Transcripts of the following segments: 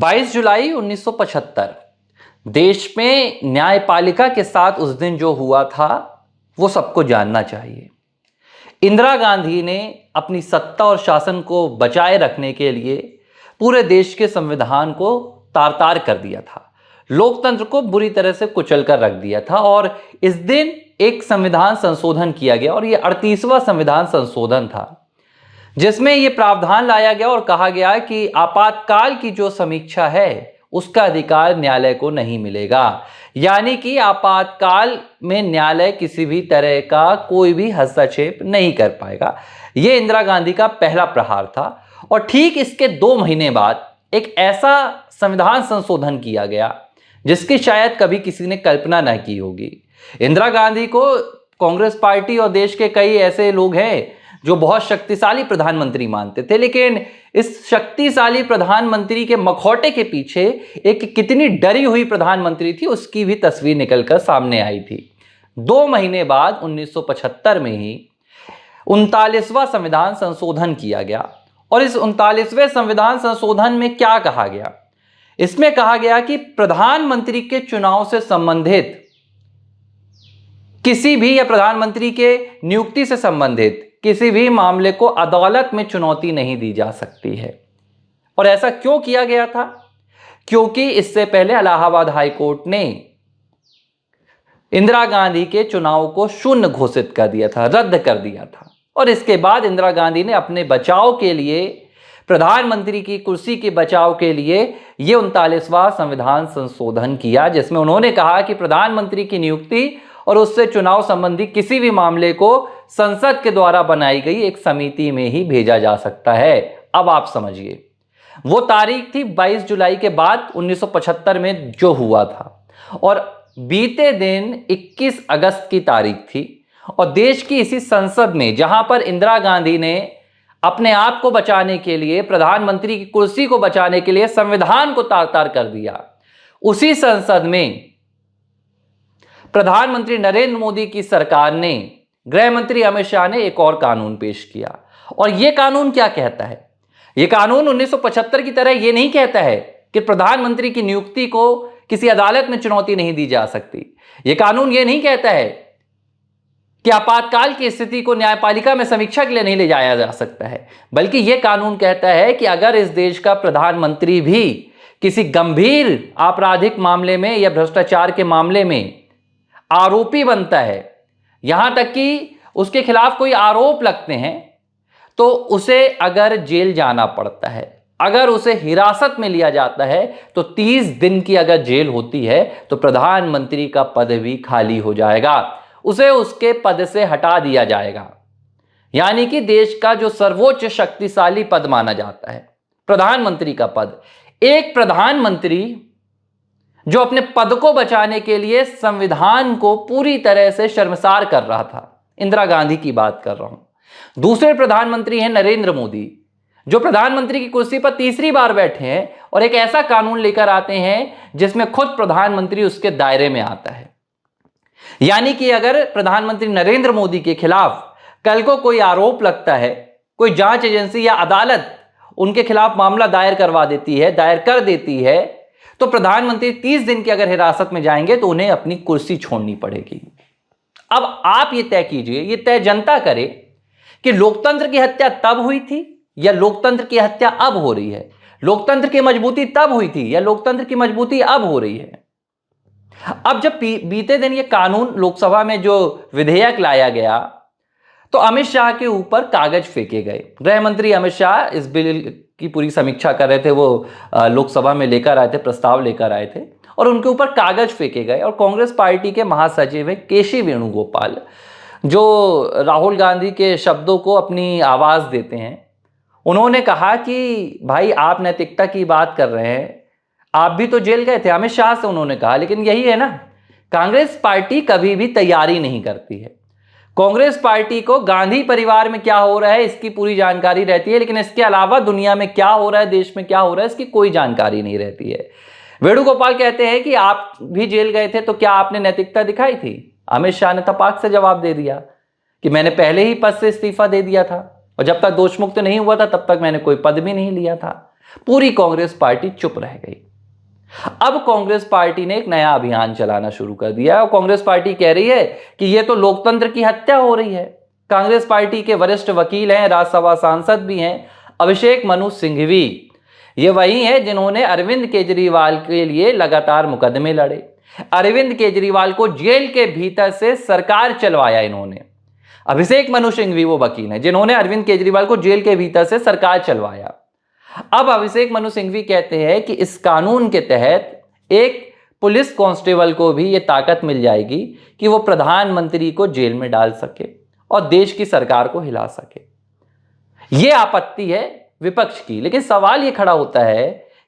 22 जुलाई 1975 देश में न्यायपालिका के साथ उस दिन जो हुआ था वो सबको जानना चाहिए। इंदिरा गांधी ने अपनी सत्ता और शासन को बचाए रखने के लिए पूरे देश के संविधान को तार-तार कर दिया था, लोकतंत्र को बुरी तरह से कुचल कर रख दिया था। और इस दिन एक संविधान संशोधन किया गया और यह 38वां संविधान संशोधन था, जिसमें यह प्रावधान लाया गया और कहा गया कि आपातकाल की जो समीक्षा है उसका अधिकार न्यायालय को नहीं मिलेगा। यानी कि आपातकाल में न्यायालय किसी भी तरह का कोई भी हस्तक्षेप नहीं कर पाएगा। यह इंदिरा गांधी का पहला प्रहार था। और ठीक इसके 2 महीने बाद एक ऐसा संविधान संशोधन किया गया जिसकी शायद कभी किसी ने कल्पना न की होगी। इंदिरा गांधी को कांग्रेस पार्टी और देश के कई ऐसे लोग हैं जो बहुत शक्तिशाली प्रधानमंत्री मानते थे, लेकिन इस शक्तिशाली प्रधानमंत्री के मखौटे के पीछे एक कितनी डरी हुई प्रधानमंत्री थी उसकी भी तस्वीर निकलकर सामने आई थी। 2 महीने बाद 1975 में ही 39वां संविधान संशोधन किया गया। और इस 39वें संविधान संशोधन में क्या कहा गया? इसमें कहा गया कि प्रधानमंत्री के चुनाव से संबंधित किसी भी या प्रधानमंत्री के नियुक्ति से संबंधित किसी भी मामले को अदालत में चुनौती नहीं दी जा सकती है। और ऐसा क्यों किया गया था? क्योंकि इससे पहले इलाहाबाद हाई कोर्ट ने इंदिरा गांधी के चुनाव को शून्य घोषित कर दिया था, रद्द कर दिया था। और इसके बाद इंदिरा गांधी ने अपने बचाव के लिए, प्रधानमंत्री की कुर्सी के बचाव के लिए यह 39वां संविधान संशोधन किया, जिसमें उन्होंने कहा कि प्रधानमंत्री की नियुक्ति और उससे चुनाव संबंधी किसी भी मामले को संसद के द्वारा बनाई गई एक समिति में ही भेजा जा सकता है। अब आप समझिए, वो तारीख थी 22 जुलाई के बाद 1975 में जो हुआ था। और बीते दिन 21 अगस्त की तारीख थी और देश की इसी संसद में, जहां पर इंदिरा गांधी ने अपने आप को बचाने के लिए, प्रधानमंत्री की कुर्सी को बचाने के लिए संविधान को तार-तार कर दिया, उसी संसद में प्रधानमंत्री नरेंद्र मोदी की सरकार ने, गृह मंत्री अमित शाह ने एक और कानून पेश किया। और यह कानून क्या कहता है? यह कानून 1975 की तरह यह नहीं कहता है कि प्रधानमंत्री की नियुक्ति को किसी अदालत में चुनौती नहीं दी जा सकती। यह कानून यह नहीं कहता है कि आपातकाल की स्थिति को न्यायपालिका में समीक्षा के लिए नहीं ले जाया जा सकता है, बल्कि यह कानून कहता है कि अगर इस देश का प्रधानमंत्री भी किसी गंभीर आपराधिक मामले में या भ्रष्टाचार के मामले में आरोपी बनता है, यहां तक कि उसके खिलाफ कोई आरोप लगते हैं, तो उसे अगर जेल जाना पड़ता है, अगर उसे हिरासत में लिया जाता है, तो 30 दिन की अगर जेल होती है तो प्रधानमंत्री का पद भी खाली हो जाएगा, उसे उसके पद से हटा दिया जाएगा। यानी कि देश का जो सर्वोच्च शक्तिशाली पद माना जाता है, प्रधानमंत्री का पद, एक प्रधानमंत्री जो अपने पद को बचाने के लिए संविधान को पूरी तरह से शर्मसार कर रहा था, इंदिरा गांधी की बात कर रहा हूं। दूसरे प्रधानमंत्री हैं नरेंद्र मोदी, जो प्रधानमंत्री की कुर्सी पर तीसरी बार बैठे हैं और एक ऐसा कानून लेकर आते हैं जिसमें खुद प्रधानमंत्री उसके दायरे में आता है। यानी कि अगर प्रधानमंत्री नरेंद्र मोदी के खिलाफ कल को कोई आरोप लगता है, कोई जांच एजेंसी या अदालत उनके खिलाफ मामला दायर करवा देती है, दायर कर देती है, तो प्रधानमंत्री 30 दिन की अगर हिरासत में जाएंगे तो उन्हें अपनी कुर्सी छोड़नी पड़ेगी। अब आप ये तय कीजिए, ये तय जनता करे कि लोकतंत्र की हत्या तब हुई थी या लोकतंत्र की हत्या अब हो रही है। लोकतंत्र की मजबूती तब हुई थी या लोकतंत्र की मजबूती अब हो रही है। अब जब बीते दिन ये कानून लोकसभा में जो विधेयक लाया गया तो अमित शाह के ऊपर कागज फेंके गए। गृह मंत्री अमित शाह इस बिल की पूरी समीक्षा कर रहे थे, वो लोकसभा में लेकर आए थे, प्रस्ताव लेकर आए थे और उनके ऊपर कागज फेंके गए। और कांग्रेस पार्टी के महासचिव हैं केसी वेणुगोपाल, जो राहुल गांधी के शब्दों को अपनी आवाज देते हैं, उन्होंने कहा कि भाई आप नैतिकता की बात कर रहे हैं, आप भी तो जेल गए थे, अमित शाह से उन्होंने कहा। लेकिन यही है ना, कांग्रेस पार्टी कभी भी तैयारी नहीं करती है। कांग्रेस पार्टी को गांधी परिवार में क्या हो रहा है इसकी पूरी जानकारी रहती है, लेकिन इसके अलावा दुनिया में क्या हो रहा है, देश में क्या हो रहा है, इसकी कोई जानकारी नहीं रहती है। वेणुगोपाल कहते हैं कि आप भी जेल गए थे तो क्या आपने नैतिकता दिखाई थी? अमित शाह ने तपाक से जवाब दे दिया कि मैंने पहले ही पद से इस्तीफा दे दिया था और जब तक दोषमुक्त नहीं हुआ था तब तक मैंने कोई पद भी नहीं लिया था। पूरी कांग्रेस पार्टी चुप रह गई। अब कांग्रेस पार्टी ने एक नया अभियान चलाना शुरू कर दिया और कांग्रेस पार्टी कह रही है कि यह तो लोकतंत्र की हत्या हो रही है। कांग्रेस पार्टी के वरिष्ठ वकील हैं, राज्यसभा सांसद भी हैं, अभिषेक मनु सिंघवी। ये वही हैं जिन्होंने अरविंद केजरीवाल के लिए लगातार मुकदमे लड़े, अरविंद केजरीवाल को जेल के भीतर से सरकार चलवाया इन्होंने। अभिषेक मनु सिंघवी वो वकील हैं जिन्होंने अरविंद केजरीवाल को जेल के भीतर से सरकार चलवाया। अब अभिषेक मनु सिंघवी कहते हैं कि इस कानून के तहत एक पुलिस कांस्टेबल को भी यह ताकत मिल जाएगी कि वो प्रधानमंत्री को जेल में डाल सके और देश की सरकार को हिला सके। यह आपत्ति है विपक्ष की, लेकिन सवाल यह खड़ा होता है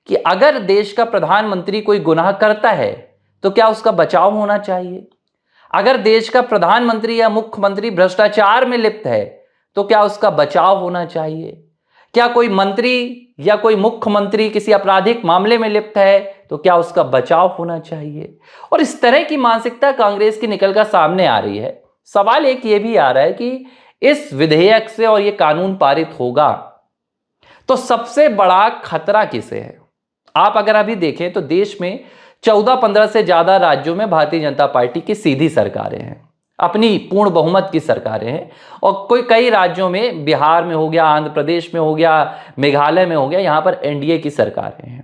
कि अगर देश का प्रधानमंत्री कोई गुनाह करता है तो क्या उसका बचाव होना चाहिए? अगर देश का प्रधानमंत्री या मुख्यमंत्री भ्रष्टाचार में लिप्त है तो क्या उसका बचाव होना चाहिए? क्या कोई मंत्री या कोई मुख्यमंत्री किसी आपराधिक मामले में लिप्त है तो क्या उसका बचाव होना चाहिए? और इस तरह की मानसिकता कांग्रेस की निकलकर सामने आ रही है। सवाल एक ये भी आ रहा है कि इस विधेयक से और ये कानून पारित होगा तो सबसे बड़ा खतरा किसे है? आप अगर अभी देखें तो देश में 14-15 से ज्यादा राज्यों में भारतीय जनता पार्टी की सीधी सरकारें हैं, अपनी पूर्ण बहुमत की सरकारें हैं। और कई राज्यों में, बिहार में हो गया, आंध्र प्रदेश में हो गया, मेघालय में हो गया, यहां पर एनडीए की सरकारें हैं।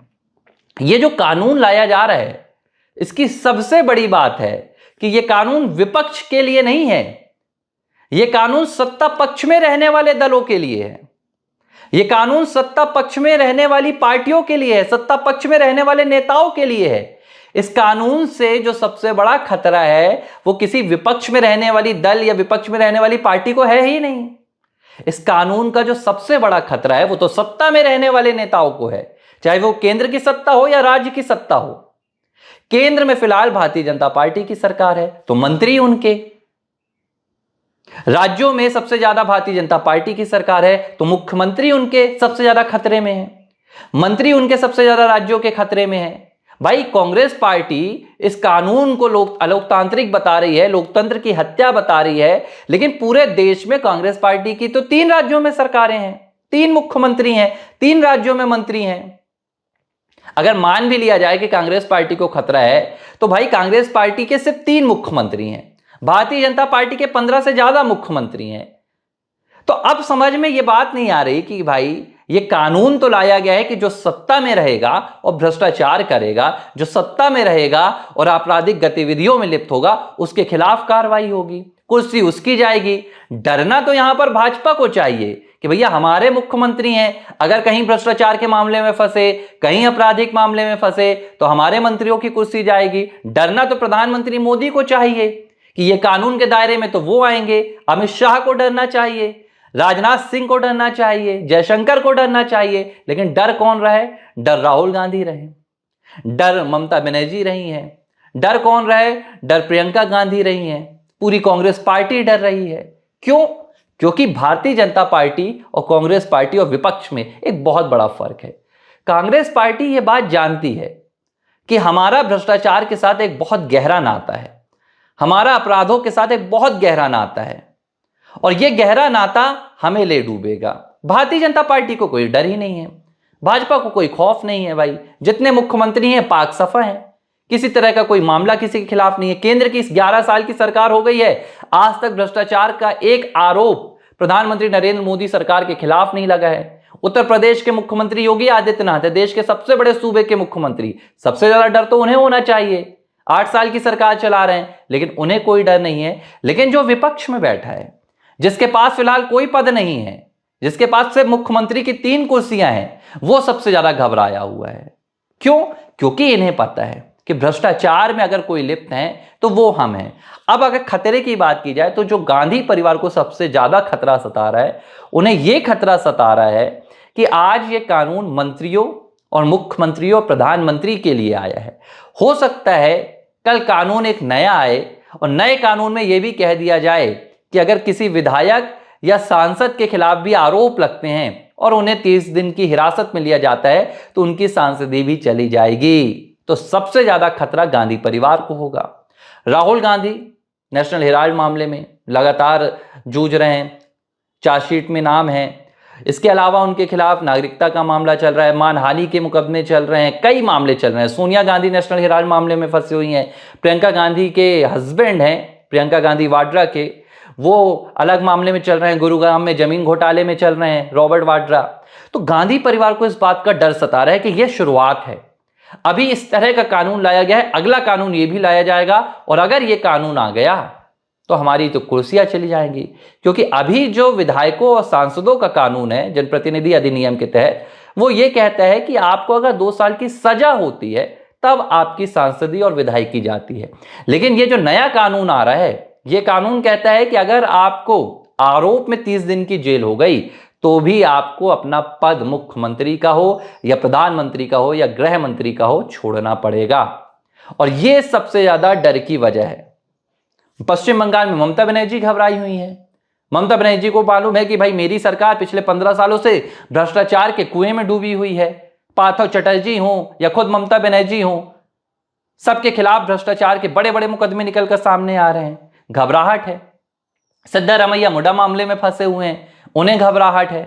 ये जो कानून लाया जा रहा है, इसकी सबसे बड़ी बात है कि यह कानून विपक्ष के लिए नहीं है, यह कानून सत्ता पक्ष में रहने वाले दलों के लिए है। यह कानून सत्ता पक्ष में रहने वाली पार्टियों के लिए है, सत्ता पक्ष में रहने वाले नेताओं के लिए है। इस कानून से जो सबसे बड़ा खतरा है वो किसी विपक्ष में रहने वाली दल या विपक्ष में रहने वाली पार्टी को है ही नहीं। इस कानून का जो सबसे बड़ा खतरा है वो तो सत्ता में रहने वाले नेताओं को है, चाहे वो केंद्र की सत्ता हो या राज्य की सत्ता हो। केंद्र में फिलहाल भारतीय जनता पार्टी की सरकार है तो मंत्री उनके, राज्यों में सबसे ज्यादा भारतीय जनता पार्टी की सरकार है तो मुख्यमंत्री उनके सबसे ज्यादा खतरे में है, मंत्री उनके सबसे ज्यादा राज्यों के खतरे में है। भाई, कांग्रेस पार्टी इस कानून को अलोकतांत्रिक बता रही है, लोकतंत्र की हत्या बता रही है, लेकिन पूरे देश में कांग्रेस पार्टी की तो 3 राज्यों में सरकारें हैं, 3 मुख्यमंत्री हैं, 3 राज्यों में मंत्री हैं। अगर मान भी लिया जाए कि कांग्रेस पार्टी को खतरा है तो भाई कांग्रेस पार्टी के सिर्फ 3 मुख्यमंत्री हैं, भारतीय जनता पार्टी के 15 से ज्यादा मुख्यमंत्री हैं। तो अब समझ में यह बात नहीं आ रही कि भाई ये कानून तो लाया गया है कि जो सत्ता में रहेगा और भ्रष्टाचार करेगा, जो सत्ता में रहेगा और आपराधिक गतिविधियों में लिप्त होगा, उसके खिलाफ कार्रवाई होगी, कुर्सी उसकी जाएगी। डरना तो यहां पर भाजपा को चाहिए कि भैया हमारे मुख्यमंत्री हैं, अगर कहीं भ्रष्टाचार के मामले में फंसे, कहीं आपराधिक मामले में फंसे तो हमारे मंत्रियों की कुर्सी जाएगी। डरना तो प्रधानमंत्री मोदी को चाहिए कि ये कानून के दायरे में तो वो आएंगे। अमित शाह को डरना चाहिए, राजनाथ सिंह को डरना चाहिए, जयशंकर को डरना चाहिए। लेकिन डर कौन रहे? डर राहुल गांधी रहे, डर ममता बनर्जी रही हैं, डर कौन रहे? डर प्रियंका गांधी रही हैं, पूरी कांग्रेस पार्टी डर रही है। क्यों? क्योंकि भारतीय जनता पार्टी और कांग्रेस पार्टी और विपक्ष में एक बहुत बड़ा फर्क है। कांग्रेस पार्टी यह बात जानती है कि हमारा भ्रष्टाचार के साथ एक बहुत गहरा नाता है, हमारा अपराधों के साथ एक बहुत गहरा नाता है और यह गहरा नाता हमें ले डूबेगा। भारतीय जनता पार्टी को कोई डर ही नहीं है, भाजपा को कोई खौफ नहीं है। भाई, जितने मुख्यमंत्री हैं पाक सफा हैं, किसी तरह का कोई मामला किसी के खिलाफ नहीं है। केंद्र की 11 साल की सरकार हो गई है, आज तक भ्रष्टाचार का एक आरोप प्रधानमंत्री नरेंद्र मोदी सरकार के खिलाफ नहीं लगा है। उत्तर प्रदेश के मुख्यमंत्री योगी आदित्यनाथ है, देश के सबसे बड़े सूबे के मुख्यमंत्री, सबसे ज्यादा डर तो उन्हें होना चाहिए। 8 साल की सरकार चला रहे हैं लेकिन उन्हें कोई डर नहीं है। लेकिन जो विपक्ष में बैठा है, जिसके पास फिलहाल कोई पद नहीं है, जिसके पास सिर्फ मुख्यमंत्री की 3 कुर्सियां हैं, वो सबसे ज्यादा घबराया हुआ है। क्यों? क्योंकि इन्हें पता है कि भ्रष्टाचार में अगर कोई लिप्त है तो वो हम हैं। अब अगर खतरे की बात की जाए तो जो गांधी परिवार को सबसे ज्यादा खतरा सता रहा है, उन्हें यह खतरा सता रहा है कि आज ये कानून मंत्रियों और मुख्यमंत्रियों, प्रधानमंत्री के लिए आया है। हो सकता है कल कानून एक नया आए और नए कानून में यह भी कह दिया जाए कि अगर किसी विधायक या सांसद के खिलाफ भी आरोप लगते हैं और उन्हें 30 दिन की हिरासत में लिया जाता है तो उनकी सांसदी भी चली जाएगी। तो सबसे ज्यादा खतरा गांधी परिवार को होगा। राहुल गांधी नेशनल हेराल्ड मामले में लगातार जूझ रहे हैं, चार्जशीट में नाम है। इसके अलावा उनके खिलाफ नागरिकता का मामला चल रहा है, मानहानि के मुकदमे चल रहे हैं, कई मामले चल रहे हैं। सोनिया गांधी नेशनल हेराल्ड मामले में फंसी हुई हैं। प्रियंका गांधी के हस्बैंड हैं, प्रियंका गांधी वाड्रा के, वो अलग मामले में चल रहे हैं, गुरुग्राम में जमीन घोटाले में चल रहे हैं, रॉबर्ट वाड्रा। तो गांधी परिवार को इस बात का डर सता रहा है कि यह शुरुआत है, अभी इस तरह का कानून लाया गया है, अगला कानून ये भी लाया जाएगा, और अगर ये कानून आ गया तो हमारी तो कुर्सियां चली जाएंगी। क्योंकि अभी जो विधायकों और सांसदों का कानून है जनप्रतिनिधि अधिनियम के तहत, वो ये कहता है कि आपको अगर 2 साल की सजा होती है तब आपकी सांसदी और विधायकी जाती है। लेकिन ये जो नया कानून आ रहा है, ये कानून कहता है कि अगर आपको आरोप में 30 दिन की जेल हो गई तो भी आपको अपना पद मुख्यमंत्री का हो या प्रधानमंत्री का हो या गृह मंत्री का हो छोड़ना पड़ेगा। और यह सबसे ज्यादा डर की वजह है। पश्चिम बंगाल में ममता बनर्जी घबराई हुई है। ममता बनर्जी को मालूम है कि भाई मेरी सरकार पिछले 15 सालों से भ्रष्टाचार के कुएं में डूबी हुई है। पार्थो चटर्जी हो या खुद ममता बनर्जी हो, सबके खिलाफ भ्रष्टाचार के बड़े बड़े मुकदमे निकलकर सामने आ रहे हैं। घबराहट है। सिद्धारमैया मुंडा मामले में फंसे हुए हैं, उन्हें घबराहट है।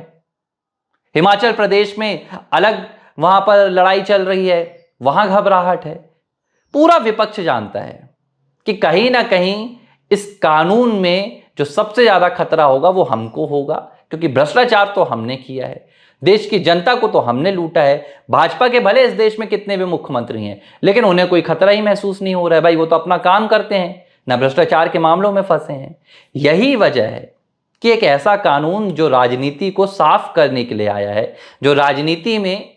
हिमाचल प्रदेश में अलग वहां पर लड़ाई चल रही है, वहां घबराहट है। पूरा विपक्ष जानता है कि कहीं ना कहीं इस कानून में जो सबसे ज्यादा खतरा होगा वो हमको होगा, क्योंकि भ्रष्टाचार तो हमने किया है, देश की जनता को तो हमने लूटा है। भाजपा के भले इस देश में कितने भी मुख्यमंत्री हैं, लेकिन उन्हें कोई खतरा ही महसूस नहीं हो रहा है। भाई वो तो अपना काम करते हैं, ना भ्रष्टाचार के मामलों में फंसे हैं। यही वजह है कि एक ऐसा कानून जो राजनीति को साफ करने के लिए आया है, जो राजनीति में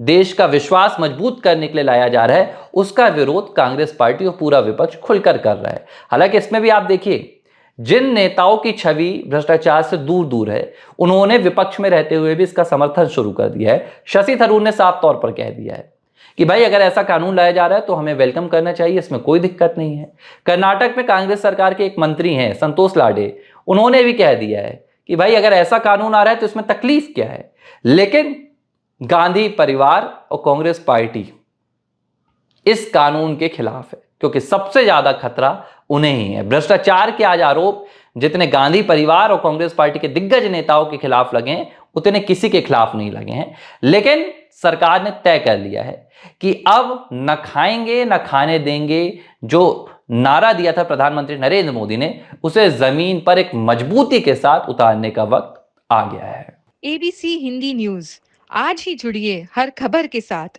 देश का विश्वास मजबूत करने के लिए लाया जा रहा है, उसका विरोध कांग्रेस पार्टी और पूरा विपक्ष खुलकर कर रहा है। हालांकि इसमें भी आप देखिए, जिन नेताओं की छवि भ्रष्टाचार से दूर दूर है, उन्होंने विपक्ष में रहते हुए भी इसका समर्थन शुरू कर दिया है। शशि थरूर ने साफ तौर पर कह दिया है कि भाई अगर ऐसा कानून लाया जा रहा है तो हमें वेलकम करना चाहिए, इसमें कोई दिक्कत नहीं है। कर्नाटक में कांग्रेस सरकार के एक मंत्री हैं संतोष लाडे, उन्होंने भी कह दिया है कि भाई अगर ऐसा कानून आ रहा है तो इसमें तकलीफ क्या है। लेकिन गांधी परिवार और कांग्रेस पार्टी इस कानून के खिलाफ है, क्योंकि सबसे ज्यादा खतरा उन्हें ही है। भ्रष्टाचार के आज आरोप जितने गांधी परिवार और कांग्रेस पार्टी के दिग्गज नेताओं के खिलाफ लगे हैं, उतने किसी के खिलाफ नहीं लगे हैं। लेकिन सरकार ने तय कर लिया है कि अब न खाएंगे न खाने देंगे, जो नारा दिया था प्रधानमंत्री नरेंद्र मोदी ने, उसे जमीन पर एक मजबूती के साथ उतारने का वक्त आ गया है। ABC हिंदी न्यूज, आज ही जुड़िए हर खबर के साथ